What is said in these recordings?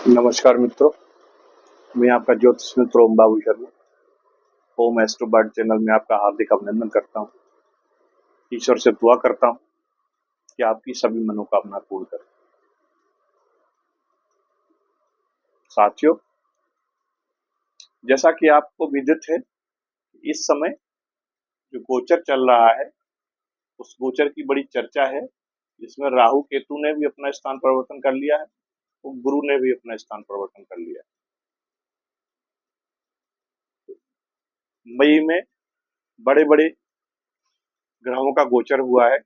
नमस्कार मित्रों, मैं आपका ज्योतिष मित्र ओम बाबू शर्मा। ओम एस्ट्रो बर्ड चैनल में आपका हार्दिक अभिनंदन करता हूँ। ईश्वर से दुआ करता हूँ कि आपकी सभी मनोकामना पूर्ण करे। साथियों, जैसा कि आपको विदित है, इस समय जो गोचर चल रहा है उस गोचर की बड़ी चर्चा है, जिसमें राहु केतु ने भी अपना स्थान परिवर्तन कर लिया है और गुरु ने भी अपना स्थान परिवर्तन कर लिया है। मई में बड़े बड़े ग्रहों का गोचर हुआ है,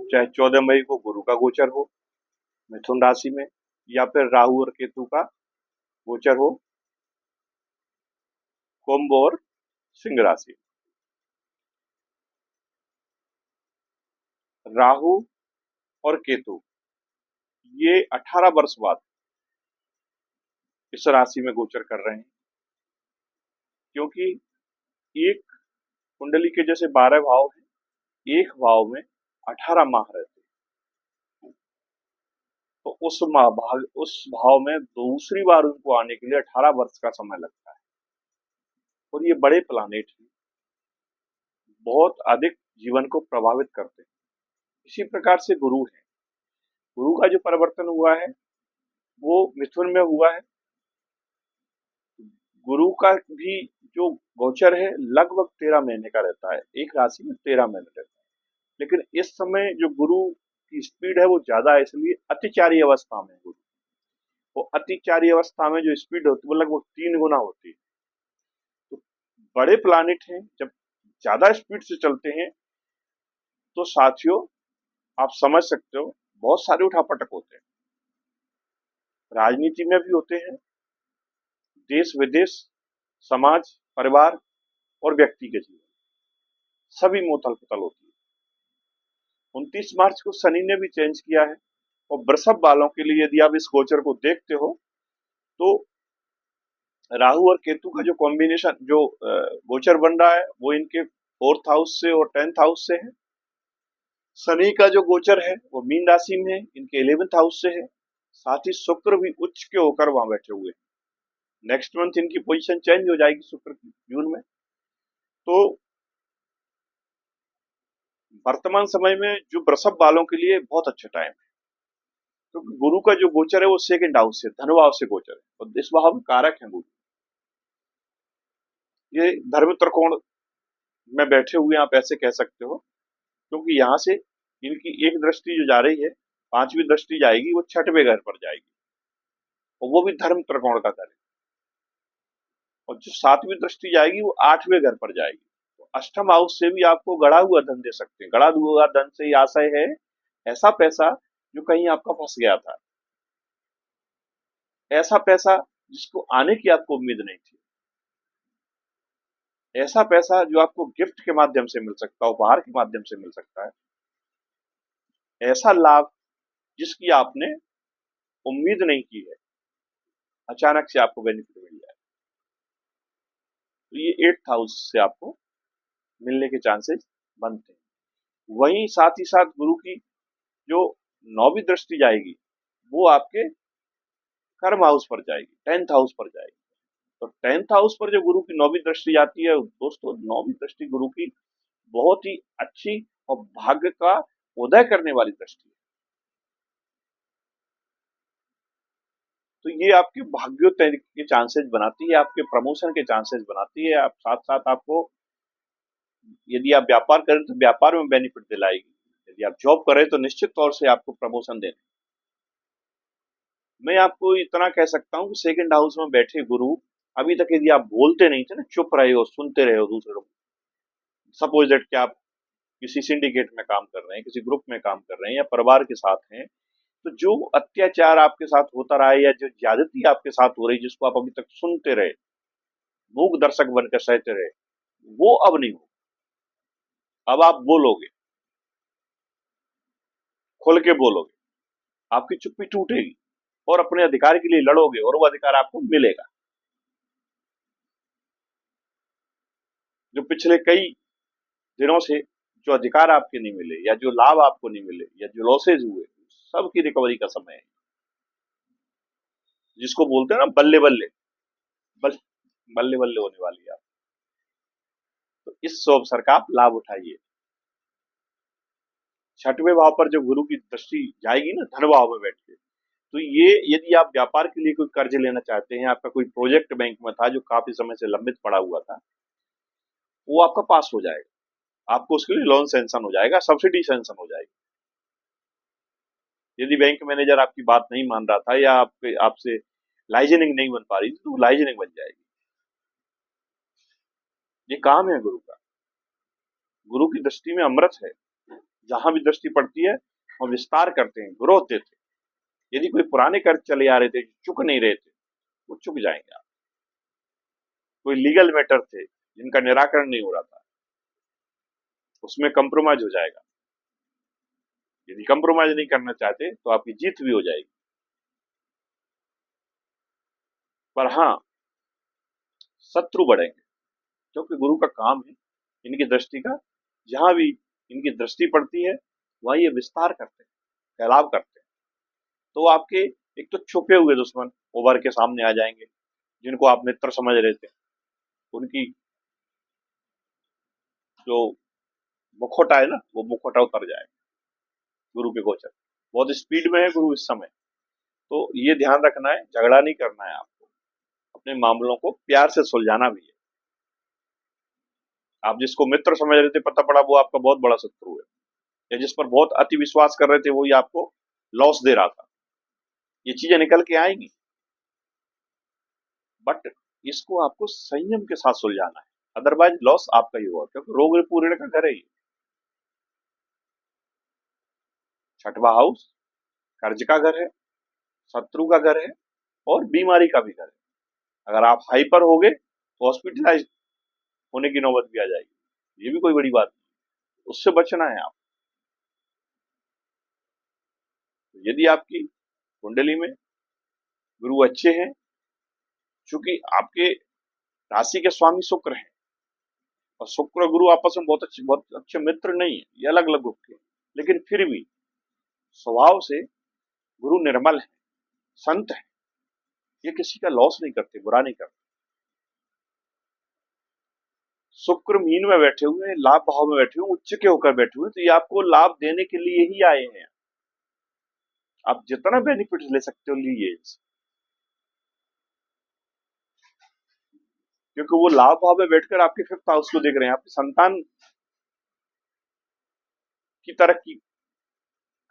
चाहे 14 मई को गुरु का गोचर हो मिथुन राशि में, या फिर राहु और केतु का गोचर हो कुंभ और सिंह राशि। राहु और केतु ये 18 वर्ष बाद इस राशि में गोचर कर रहे हैं, क्योंकि एक कुंडली के जैसे 12 भाव हैं, एक भाव में 18 माह रहते हैं। तो उस भाव में दूसरी बार उनको आने के लिए 18 वर्ष का समय लगता है। और ये बड़े प्लानेट हैं, बहुत अधिक जीवन को प्रभावित करते हैं। इसी प्रकार से गुरु है। गुरु का जो परिवर्तन हुआ है वो मिथुन में हुआ है। गुरु का भी जो गोचर है लगभग 13 महीने का रहता है, एक राशि में 13 महीने रहता है। लेकिन इस समय जो गुरु की स्पीड है वो ज्यादा है, इसलिए अतिचारी अवस्था में गुरु, वो अतिचारी अवस्था में जो स्पीड होती है वो लगभग 3 गुना होती है। तो बड़े प्लानिट हैं, जब ज्यादा स्पीड से चलते हैं तो साथियों आप समझ सकते हो बहुत सारे उठापटक होते हैं। राजनीति में भी होते हैं, देश विदेश, समाज, परिवार और व्यक्ति के जीवन सभी में उथल पुथल होती है। 29 मार्च को शनि ने भी चेंज किया है। और वृषभ वालों के लिए यदि आप इस गोचर को देखते हो तो राहु और केतु का जो कॉम्बिनेशन, जो गोचर बन रहा है वो इनके 4th हाउस से और 10th हाउस से है। शनि का जो गोचर है वो मीन राशि में है, इनके 11th हाउस से है। साथ ही शुक्र भी उच्च के होकर वहां बैठे हुए हैं। नेक्स्ट मंथ इनकी पोजीशन चेंज हो जाएगी शुक्र की, जून में। तो वर्तमान समय में जो वृषभ वालों के लिए बहुत अच्छा टाइम है, क्योंकि गुरु का जो गोचर है वो 2nd हाउस से, धन भाव से गोचर है, और इस भाव में कारक है गुरु। ये धर्म त्रिकोण में बैठे हुए आप ऐसे कह सकते हो, क्योंकि यहाँ से इनकी एक दृष्टि जो जा रही है, 5वीं दृष्टि जाएगी वो 6वें घर पर जाएगी, और वो भी धर्म त्रिकोण का घर है। और जो 7वीं दृष्टि जाएगी वो 8वें घर पर जाएगी। तो अष्टम हाउस से भी आपको गड़ा हुआ धन दे सकते हैं। गड़ा हुआ धन से ही आशय है ऐसा पैसा जो कहीं आपका फंस गया था, ऐसा पैसा जिसको आने की आपको उम्मीद नहीं थी, ऐसा पैसा जो आपको गिफ्ट के माध्यम से मिल सकता है, उपहार के माध्यम से मिल सकता है, ऐसा लाभ जिसकी आपने उम्मीद नहीं की है, अचानक से आपको बेनिफिट मिल जाए। तो ये 8th हाउस से आपको मिलने के चांसेस बनते हैं। वहीं साथ ही साथ गुरु की जो 9वीं दृष्टि जाएगी वो आपके कर्म हाउस पर जाएगी, 10th हाउस पर जाएगी। तो 10th हाउस पर जो गुरु की 9वीं दृष्टि जाती है दोस्तों, 9वीं दृष्टि गुरु की बहुत ही अच्छी और भाग्य का उदय करने वाली दृष्टि है। तो ये आपके भाग्योदय के चांसेस बनाती है, आपके प्रमोशन के चांसेस बनाती है। आप साथ साथ आपको, यदि आप व्यापार करें तो व्यापार में बेनिफिट दिलाएगी, यदि आप जॉब करें तो निश्चित तौर से आपको प्रमोशन देने। मैं आपको इतना कह सकता हूँ कि 2nd हाउस में बैठे गुरु, अभी तक यदि आप बोलते नहीं थे ना, चुप रहे हो, सुनते रहे हो दूसरों को, सपोज दैट कि आप किसी सिंडिकेट में काम कर रहे हैं, किसी ग्रुप में काम कर रहे हैं या परिवार के साथ हैं, तो जो अत्याचार आपके साथ होता रहा है या जो ज्यादती आपके साथ हो रही, जिसको आप अभी तक सुनते रहे, मूक दर्शक बनकर सहते रहे, वो अब नहीं हो। अब आप बोलोगे, खुल के बोलोगे, आपकी चुप्पी टूटेगी और अपने अधिकार के लिए लड़ोगे और वो अधिकार आपको मिलेगा। जो पिछले कई दिनों से जो अधिकार आपके नहीं मिले या जो लाभ आपको नहीं मिले या जो लॉसेज हुए, सबकी रिकवरी का समय है। जिसको बोलते हैं ना बल्ले बल्ले, बल बल्ले बल्ले होने वाली है आप। तो इस शुभ अवसर का आप लाभ उठाइए। छठवें भाव पर जब गुरु की दृष्टि जाएगी ना धन भाव में बैठ के, तो ये यदि आप व्यापार के लिए कोई कर्ज लेना चाहते हैं, आपका कोई प्रोजेक्ट बैंक में था जो काफी समय से लंबित पड़ा हुआ था, वो आपका पास हो जाएगा। आपको उसके लिए लोन सैंक्शन हो जाएगा, सब्सिडी सैंक्शन हो जाएगी। यदि बैंक मैनेजर आपकी बात नहीं मान रहा था या आपसे लाइजनिंग नहीं बन पा रही थी, तो लाइजनिंग बन जाएगी। ये काम है गुरु का। गुरु की दृष्टि में अमृत है। जहां भी दृष्टि पड़ती है वो विस्तार करते हैं, ग्रोथ देते हैं। यदि कोई पुराने कर्ज चले आ रहे थे, चुक नहीं रहे थे, वो चुक जाएंगे। आप कोई लीगल मैटर थे जिनका निराकरण नहीं हो रहा था, उसमें कंप्रोमाइज हो जाएगा। यदि कंप्रोमाइज नहीं करना चाहते तो आपकी जीत भी हो जाएगी। पर हाँ, शत्रु बढ़ेंगे, क्योंकि गुरु का काम है इनकी दृष्टि का, जहां भी इनकी दृष्टि पड़ती है वहां ये विस्तार करते हैं, फैलाव करते हैं। तो आपके एक तो छुपे हुए दुश्मन उभर के सामने आ जाएंगे, जिनको आप मित्र समझ रहे थे, उनकी जो मुखौटा है ना, वो मुखौटा उतर जाएगा गुरु के गोचर। बहुत स्पीड में है गुरु इस समय, तो ये ध्यान रखना है, झगड़ा नहीं करना है आपको, अपने मामलों को प्यार से सुलझाना भी है। आप जिसको मित्र समझ रहे थे, पता पड़ा वो आपका बहुत बड़ा शत्रु है, या जिस पर बहुत अति विश्वास कर रहे थे वही आपको लॉस दे रहा था। ये चीजें निकल के आएंगी, बट इसको आपको संयम के साथ सुलझाना है, अदरवाइज लॉस आपका ही होगा, क्योंकि रोग पूर्ण का घर है ये। छठवां हाउस कर्ज का घर है, शत्रु का घर है, और बीमारी का भी घर है। अगर आप हाइपर हो गए तो हॉस्पिटलाइज होने की नौबत भी आ जाएगी, ये भी कोई बड़ी बात नहीं, उससे बचना है आप। यदि आपकी कुंडली में गुरु अच्छे हैं, चूंकि आपके राशि के स्वामी शुक्र हैं, और शुक्र और गुरु आपस में बहुत अच्छे मित्र नहीं है, ये अलग अलग ग्रुप के, लेकिन फिर भी स्वभाव से गुरु निर्मल है, संत है, ये किसी का लॉस नहीं करते, बुरा नहीं करते। शुक्र मीन में बैठे हुए हैं, लाभ भाव में बैठे हुए, उच्च के होकर बैठे हुए, तो ये आपको लाभ देने के लिए ही आए हैं। आप जितना बेनिफिट ले सकते हो लीजिए, क्योंकि वो लाभ भाव में बैठकर आपके फिफ्थ हाउस को देख रहे हैं, आपकी संतान की तरक्की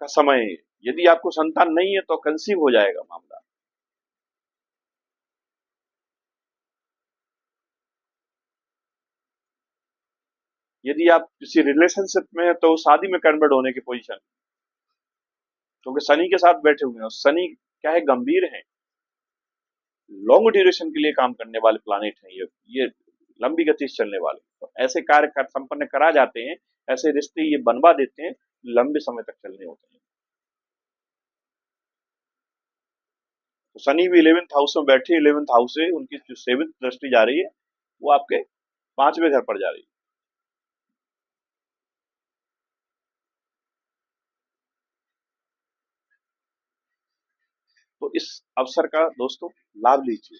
का समय है। यदि आपको संतान नहीं है तो कंसीव हो जाएगा मामला। यदि आप किसी रिलेशनशिप में है तो शादी में कन्वर्ट होने की पोजीशन, क्योंकि शनि के साथ बैठे हुए हैं, और शनि क्या है, गंभीर है, लॉन्ग ड्यूरेशन के लिए काम करने वाले प्लानिट हैं ये लंबी गति से चलने वाले, तो ऐसे कार्य संपन्न करा जाते हैं, ऐसे रिश्ते ये बनवा देते हैं, लंबे समय तक चलने होते हैं। तो शनि भी 11th हाउस में बैठे, 11th हाउस से उनकी जो 7th दृष्टि जा रही है वो आपके 5वें घर पर जा रही है। तो इस अवसर का दोस्तों लाभ लीजिए।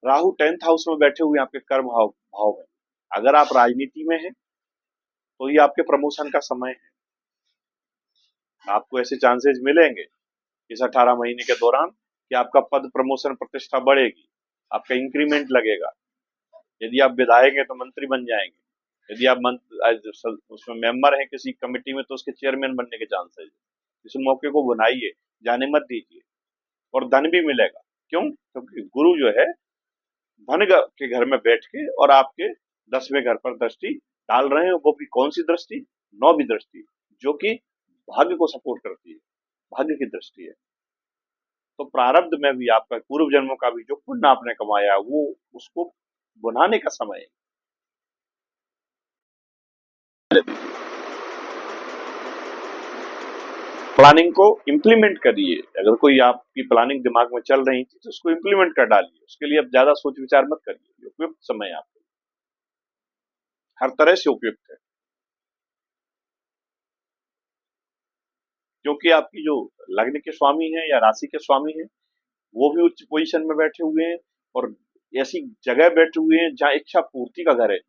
राहु 10th हाउस में बैठे हुए आपके कर्म भाव में, अगर आप राजनीति में हैं तो ये आपके प्रमोशन का समय है। आपको ऐसे चांसेस मिलेंगे इस 18 महीने के दौरान कि आपका पद प्रमोशन प्रतिष्ठा बढ़ेगी, आपका इंक्रीमेंट लगेगा। यदि आप विधायक हैं तो मंत्री बन जाएंगे, यदि आप उसमें मेंबर हैं किसी कमेटी में तो उसके चेयरमैन बनने के चांसेस है। इस मौके को बनाइए, जाने मत दीजिए, और धन भी मिलेगा। क्यों? क्योंकि गुरु जो है धन के घर में बैठ के और आपके 10वें घर पर दृष्टि डाल रहे हैं, वो भी कौन सी दृष्टि? 9वीं दृष्टि, जो कि भाग्य को सपोर्ट करती है, भाग्य की दृष्टि है। तो प्रारब्ध में भी आपका पूर्व जन्मों का भी जो पुण्य आपने कमाया वो उसको बुनाने का समय है। प्लानिंग को इम्प्लीमेंट करिए। अगर कोई आपकी प्लानिंग दिमाग में चल रही थी तो उसको इम्प्लीमेंट कर डालिए। उसके लिए अब ज्यादा सोच विचार मत करिए, उपयुक्त समय आपको हर तरह से उपयुक्त है। क्योंकि आपकी जो लग्न के स्वामी है या राशि के स्वामी है वो भी उच्च पोजीशन में बैठे हुए हैं और ऐसी जगह बैठे हुए हैं जहां इच्छा पूर्ति का घर है।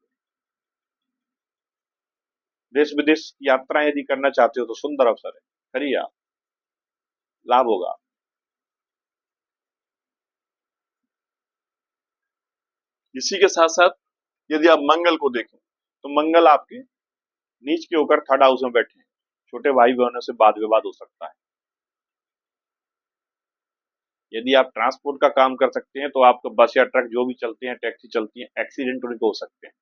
देश विदेश की यात्रा यदि करना चाहते हो तो सुंदर अवसर है, करिए आप, लाभ होगा। इसी के साथ साथ यदि आप मंगल को देखें तो मंगल आपके नीच के होकर थर्ड हाउस में बैठे हैं, छोटे भाई बहनों से वाद विवाद हो सकता है। यदि आप ट्रांसपोर्ट का काम कर सकते हैं तो आपको बस या ट्रक जो भी चलते हैं, टैक्सी चलती है, एक्सीडेंट उनके हो सकते हैं,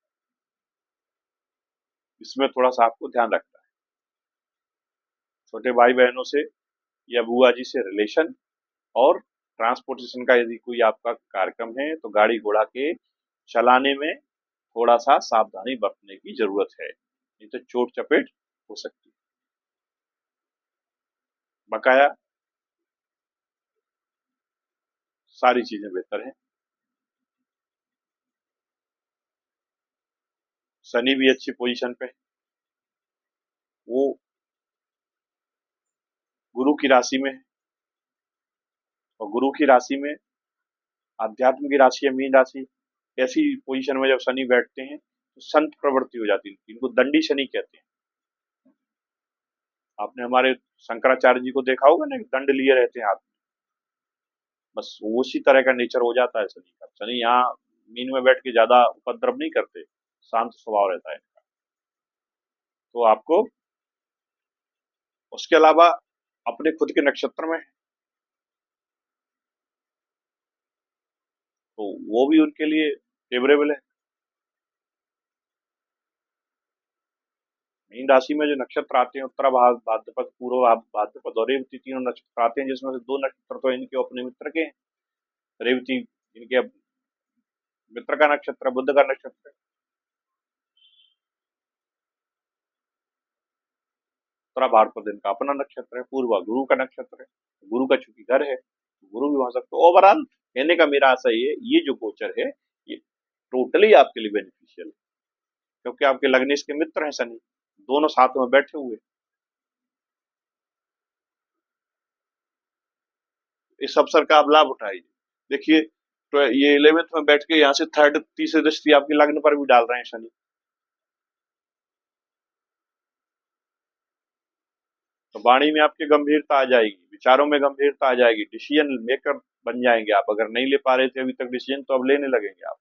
इसमें थोड़ा सा आपको ध्यान रखना है। छोटे भाई बहनों से या बुआ जी से रिलेशन और ट्रांसपोर्टेशन का यदि कोई आपका कार्यक्रम है तो गाड़ी घोड़ा के चलाने में थोड़ा सा सावधानी बरतने की जरूरत है, नहीं तो चोट चपेट हो सकती है। बकाया सारी चीजें बेहतर हैं। शनि भी अच्छी पोजीशन पे है, वो गुरु की राशि में है और गुरु की राशि में आध्यात्म की राशि है मीन राशि। ऐसी पोजीशन में जब शनि बैठते हैं तो संत प्रवृत्ति हो जाती है, इनको दंडी शनि कहते हैं। आपने हमारे शंकराचार्य जी को देखा होगा ना, दंड लिए रहते हैं हाथ में, बस उसी तरह का नेचर हो जाता है शनि का। शनि यहाँ मीन में बैठ के ज्यादा उपद्रव नहीं करते, शांत स्वभाव रहता है इनका। तो आपको उसके अलावा अपने खुद के नक्षत्र में तो वो भी उनके लिए फेवरेबल है। मीन राशि में जो नक्षत्र आते हैं उत्तरा भाद्रपद, पूर्व भाद्रपद और रेवती, तीनों नक्षत्र आते हैं, जिसमें से दो नक्षत्र तो इनके अपने मित्र के हैं। रेवती इनके मित्र का नक्षत्र, बुध का नक्षत्र है। उत्तरा भाद्रपद इनका अपना नक्षत्र है, पूर्वा गुरु का नक्षत्र है, गुरु का चूंकि घर है तो गुरु भी वहां सकते। ओवरऑल कहने का मेरा आशा ये जो गोचर है ये टोटली आपके लिए बेनिफिशियल है, क्योंकि आपके लग्नेश के मित्र हैं शनि, दोनों साथ में बैठे हुए। इस अवसर का आप लाभ उठाइए। देखिए तो ये 11th में बैठ के यहाँ से थर्ड तीसरी दृष्टि आपके लग्न पर भी डाल रहे हैं शनि, तो वाणी में आपकी गंभीरता आ जाएगी, विचारों में गंभीरता आ जाएगी, डिसीजन मेकर बन जाएंगे आप। अगर नहीं ले पा रहे थे अभी तक डिसीजन तो अब लेने लगेंगे आप।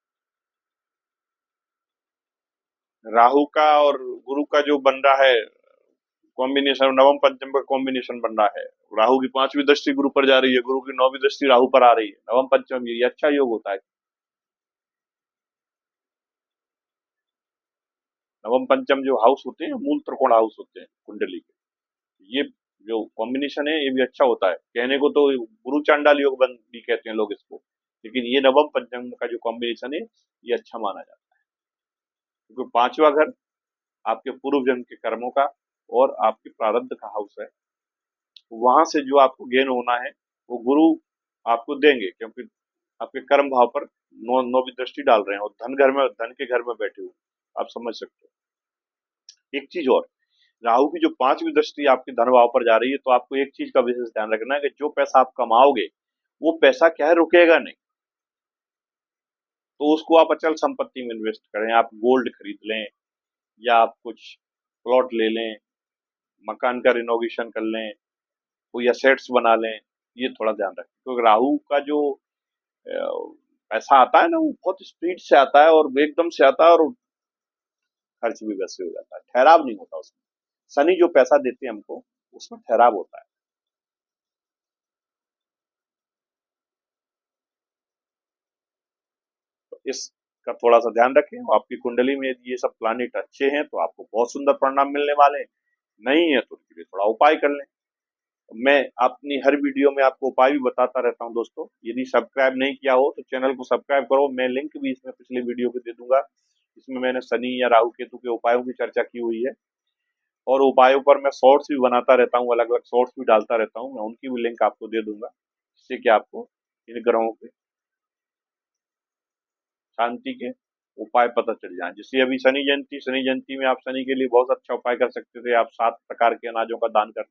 राहु का और गुरु का जो बन रहा है कॉम्बिनेशन, नवम पंचम का कॉम्बिनेशन बन रहा है। राहु की 5वीं दृष्टि गुरु पर जा रही है, गुरु की 9वीं दृष्टि राहु पर आ रही है, नवम पंचम ये अच्छा योग होता है। नवम पंचम जो हाउस होते हैं मूल त्रिकोण हाउस होते हैं कुंडली के, ये जो कॉम्बिनेशन है ये भी अच्छा होता है। कहने को तो गुरु चांडाल योग बन भी कहते हैं लोग इसको, लेकिन ये नवम पंचम का जो कॉम्बिनेशन है ये अच्छा माना जाता है, क्योंकि 5वां घर आपके पूर्व जन्म के कर्मों का और आपके प्रारब्ध का हाउस है। वहां से जो आपको गेन होना है वो गुरु आपको देंगे, क्योंकि आपके कर्म भाव पर नौवीं दृष्टि डाल रहे हैं और धन के घर में बैठे हुए, आप समझ सकते हो। एक चीज और, राहु की जो 5वीं दृष्टि आपके धन भाव पर जा रही है, तो आपको एक चीज का विशेष ध्यान रखना है कि जो पैसा आप कमाओगे वो पैसा क्या है रुकेगा नहीं, तो उसको आप अचल संपत्ति में इन्वेस्ट करें। आप गोल्ड खरीद लें या आप कुछ प्लॉट ले लें, मकान का रिनोवेशन कर लें, कोई असेट्स बना लें, ये थोड़ा ध्यान रखें। क्योंकि राहु का जो पैसा आता है ना वो बहुत स्पीड से आता है और एकदम से आता है और खर्च भी वैसे हो जाता है, ठहराव नहीं होता उसमें। शनि जो पैसा देते हैं हमको उसमें ठहराव होता है। तो इसका थोड़ा सा ध्यान रखें। आपकी कुंडली में यदि ये सब प्लानिट अच्छे हैं तो आपको बहुत सुंदर परिणाम मिलने वाले हैं, नहीं है तो उसके लिए थोड़ा उपाय कर लें। मैं अपनी हर वीडियो में आपको उपाय भी बताता रहता हूं दोस्तों, यदि सब्सक्राइब नहीं किया हो तो चैनल को सब्सक्राइब करो। मैं लिंक भी इसमें पिछले वीडियो पे दे दूंगा, इसमें मैंने शनि या राहु केतु के उपायों की चर्चा की हुई है और उपायों पर मैं शॉर्ट्स भी बनाता रहता हूँ, अलग अलग शॉर्ट्स भी डालता रहता हूँ, मैं उनकी भी लिंक आपको दे दूंगा, जिससे कि आपको इन ग्रहों के शांति के उपाय पता चल जाए। जैसे अभी शनि जयंती में आप शनि के लिए बहुत अच्छा उपाय कर सकते थे, आप 7 प्रकार के अनाजों का दान कर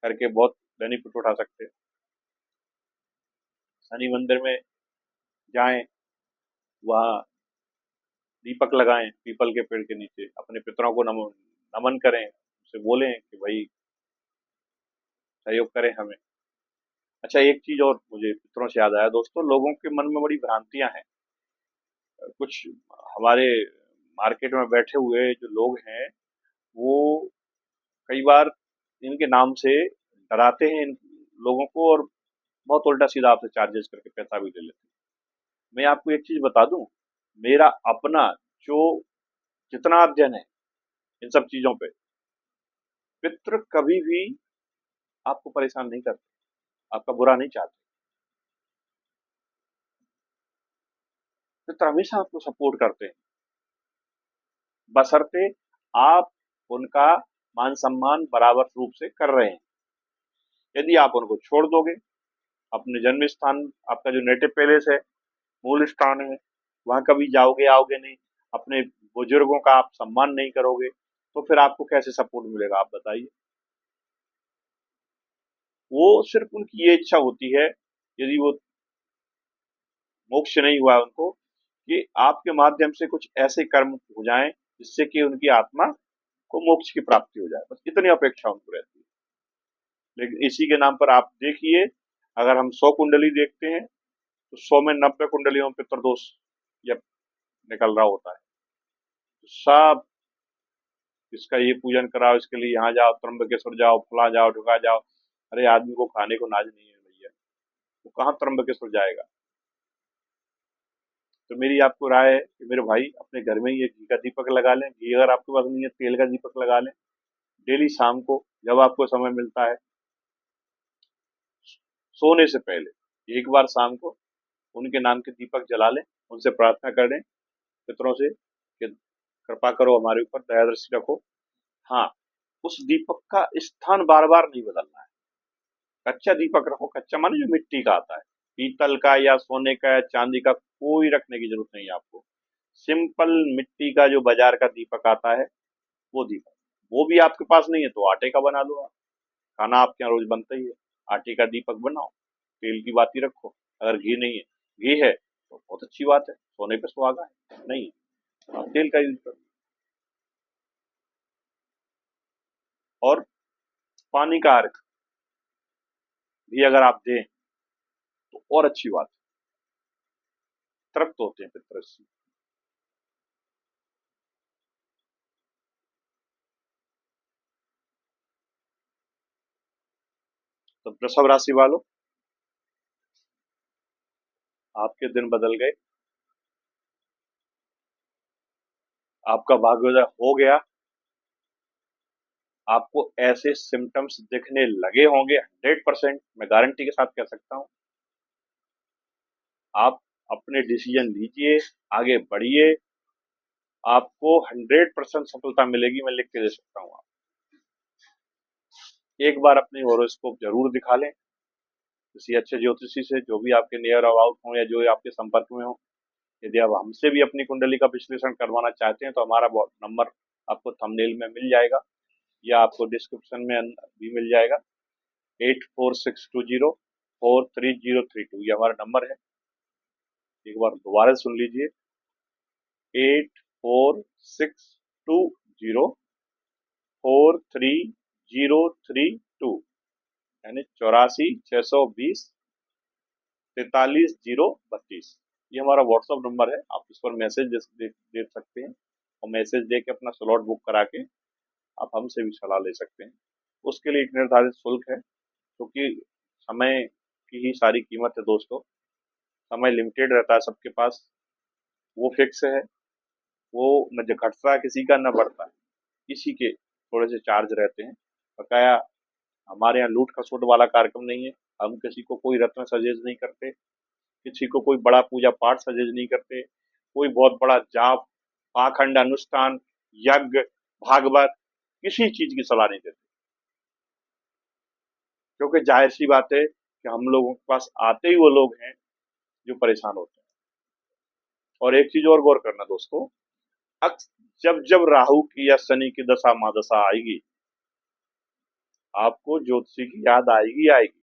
करके बहुत बेनिफिट उठा सकते हैं। शनि मंदिर में जाएं, वहाँ दीपक लगाएं पीपल के पेड़ के नीचे, अपने पितरों को नमन नमन करें, उनसे बोलें कि भाई सहयोग करें हमें। अच्छा, एक चीज और मुझे पितरों से याद आया दोस्तों, लोगों के मन में बड़ी भ्रांतियां हैं। कुछ हमारे मार्केट में बैठे हुए जो लोग हैं, वो कई बार इनके नाम से डराते हैं इन लोगों को, और बहुत उल्टा सीधा आपसे चार्जेस करके पैसा भी ले लेते हैं। मैं आपको एक चीज बता दूं, मेरा अपना जो जितना अध्ययन है इन सब चीजों पे, पितृ कभी भी आपको परेशान नहीं करते, आपका बुरा नहीं चाहते। पितृ हमेशा आपको सपोर्ट करते हैं, बशर्ते आप उनका मान सम्मान बराबर रूप से कर रहे हैं। यदि आप उनको छोड़ दोगे, अपने जन्म स्थान, आपका जो नेटिव पैलेस है, मूल स्थान है, वहां कभी जाओगे आओगे नहीं, अपने बुजुर्गों का आप सम्मान नहीं करोगे, तो फिर आपको कैसे सपोर्ट मिलेगा, आप बताइए। वो सिर्फ उनकी ये इच्छा होती है, यदि वो मोक्ष नहीं हुआ उनको, कि आपके माध्यम से कुछ ऐसे कर्म हो जाएं जिससे कि उनकी आत्मा को मोक्ष की प्राप्ति हो जाए, बस इतनी अपेक्षा उनको रहती है। लेकिन इसी के नाम पर आप देखिए, अगर हम 100 कुंडली देखते हैं तो 100 में 90 कुंडलियों में पितृदोष या निकल रहा होता है। तो सब इसका ये पूजन कराओ, इसके लिए यहाँ जाओ, त्र्यंबकेश्वर जाओ, फला जाओ, ढुका जाओ। अरे आदमी को खाने को नाज नहीं है भैया, वो कहाँ त्र्यंबकेश्वर जाएगा। तो मेरी आपको राय है कि मेरे भाई अपने घर में ही एक घी का दीपक लगा लें। घी अगर आपके पास नहीं है, तेल का दीपक लगा लें। डेली शाम को जब आपको समय मिलता है, सोने से पहले एक बार शाम को उनके नाम के दीपक जला लें, उनसे प्रार्थना कर लें पितरों से कि कृपा करो हमारे ऊपर, दया दृष्टि रखो। हाँ, उस दीपक का स्थान बार बार नहीं बदलना है। कच्चा दीपक रखो, कच्चा माने जो मिट्टी का आता है, पीतल का या सोने का या चांदी का कोई रखने की जरूरत नहीं है आपको। सिंपल मिट्टी का जो बाजार का दीपक आता है, वो दीपक। वो भी आपके पास नहीं है तो आटे का बना लो आप, खाना आपके यहाँ रोज बनता ही है, आटे का दीपक बनाओ, तेल की बाती रखो। अगर घी नहीं है, घी है तो बहुत अच्छी बात है, सोने पे सुहागा है, नहीं है तो आप तेल का यूज करो। और पानी का अर्घ भी अगर आप दें तो और अच्छी बात है, तृप्त होते हैं पितर इससे। तो वृषभ राशि वालों, आपके दिन बदल गए, आपका भाग्योदय हो गया। आपको ऐसे सिम्टम्स दिखने लगे होंगे, 100% मैं गारंटी के साथ कह सकता हूं। आप अपने डिसीजन लीजिए, आगे बढ़िए, आपको 100% सफलता मिलेगी, मैं लिख के दे सकता हूँ। आप एक बार अपनी हॉरोस्कोप जरूर दिखा लें किसी अच्छे ज्योतिषी से, जो भी आपके नियर अबाउट हो या जो आपके संपर्क में हो। यदि आप हमसे भी अपनी कुंडली का विश्लेषण करवाना चाहते हैं तो हमारा नंबर आपको थंबनेल में मिल जाएगा, या आपको डिस्क्रिप्शन में भी मिल जाएगा। 8462043032 ये हमारा नंबर है। एक बार दोबारा सुन लीजिए, 8462043032, यानी 8462043032। ये हमारा व्हाट्सअप नंबर है, आप इस पर मैसेज दे सकते हैं, और मैसेज दे के अपना स्लॉट बुक करा के आप हमसे भी सलाह ले सकते हैं। उसके लिए एक निर्धारित शुल्क है, क्योंकि समय की ही सारी कीमत है दोस्तों। समय लिमिटेड रहता है सबके पास, वो फिक्स है, वो न घटता है किसी का न बढ़ता है, इसी के थोड़े से चार्ज रहते हैं। बकाया हमारे यहाँ लूट खसोट वाला कार्यक्रम नहीं है। हम किसी को कोई रत्न सजेज नहीं करते, किसी को कोई बड़ा पूजा पाठ सजेज नहीं करते, कोई बहुत बड़ा जाप, पाखंड, अनुष्ठान, यज्ञ, भागवत, किसी चीज की सलाह नहीं देते। क्योंकि जाहिर सी बात है कि हम लोगों के पास आते ही वो लोग हैं जो परेशान होते हैं। और एक चीज और गौर करना दोस्तों, जब जब राहु की या शनि की दशा महादशा आएगी, आपको ज्योतिषी की याद आएगी आएगी।